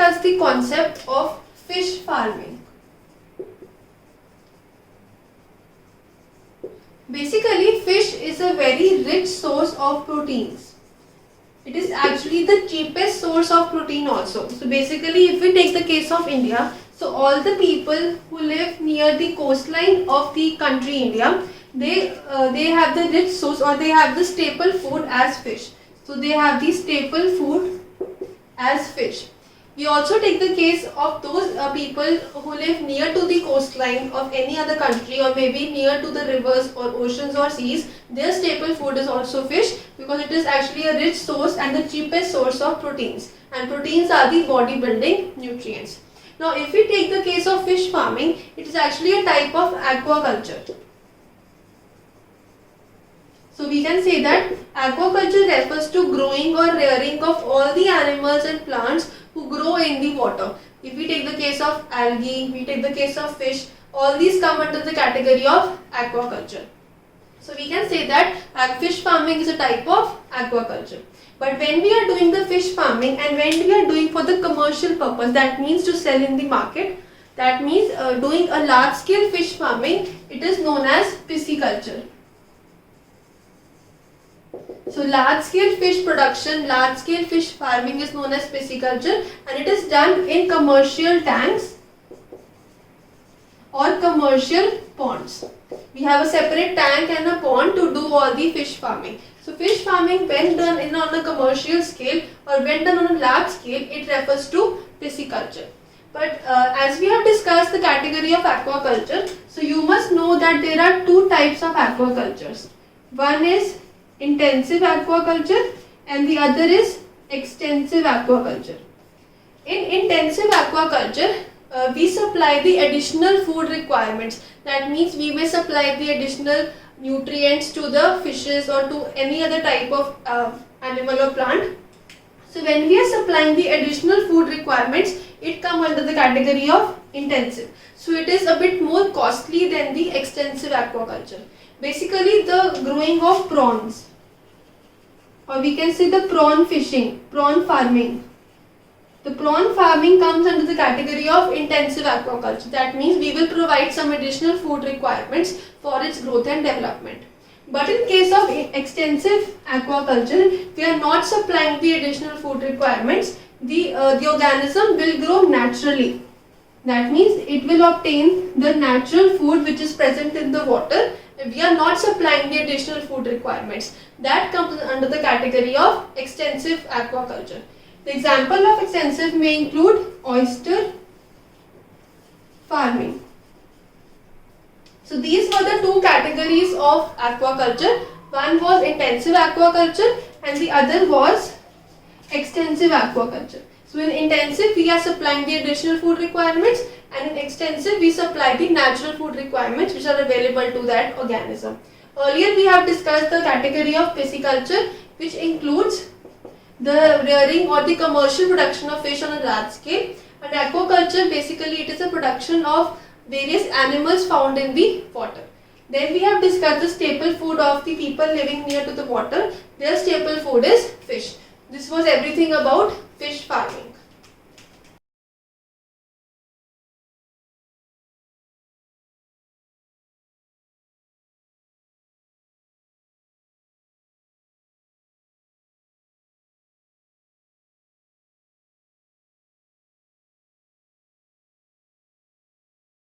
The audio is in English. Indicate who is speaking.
Speaker 1: discuss the concept of fish farming. Basically, fish is a very rich source of proteins. It is actually the cheapest source of protein also. So basically, if we take the case of India, so all the people who live near the coastline of the country India, they have the rich source, or they have the staple food as fish. So they have the staple food as fish. We also take the case of those people who live near to the coastline of any other country, or maybe near to the rivers or oceans or seas. Their staple food is also fish, because it is actually a rich source and the cheapest source of proteins, and proteins are the bodybuilding nutrients. Now if we take the case of fish farming, it is actually a type of aquaculture. So we can say that aquaculture refers to growing or rearing of all the animals and plants who grow in the water. If we take the case of algae, we take the case of fish, all these come under the category of aquaculture. So we can say that fish farming is a type of aquaculture. But when we are doing the fish farming and when we are doing for the commercial purpose, that means to sell in the market, that means doing a large scale fish farming, it is known as pisciculture. So large scale fish production, large scale fish farming is known as pisciculture, and it is done in commercial tanks or commercial ponds. We have a separate tank and a pond to do all the fish farming. So fish farming, when done on a commercial scale or when done on a large scale, it refers to pisciculture. But as we have discussed the category of aquaculture, so you must know that there are two types of aquacultures. One is intensive aquaculture and the other is extensive aquaculture. In intensive aquaculture, we supply the additional food requirements. That means we may supply the additional nutrients to the fishes or to any other type of animal or plant. So when we are supplying the additional food requirements, it comes under the category of intensive. So it is a bit more costly than the extensive aquaculture. Basically, the growing of prawns, or we can say the prawn fishing, prawn farming. The prawn farming comes under the category of intensive aquaculture. That means we will provide some additional food requirements for its growth and development. But in case of extensive aquaculture, we are not supplying the additional food requirements. The organism will grow naturally. That means it will obtain the natural food which is present in the water. We are not supplying the additional food requirements. That comes under the category of extensive aquaculture. The example of extensive may include oyster farming. So these were the two categories of aquaculture. One was intensive aquaculture and the other was extensive aquaculture. So in intensive, we are supplying the additional food requirements, and in extensive, we supply the natural food requirements which are available to that organism. Earlier, we have discussed the category of pisciculture, which includes the rearing or the commercial production of fish on a large scale. And aquaculture, basically, it is a production of various animals found in the water. Then we have discussed the staple food of the people living near to the water. Their staple food is fish. This was everything about fish farming.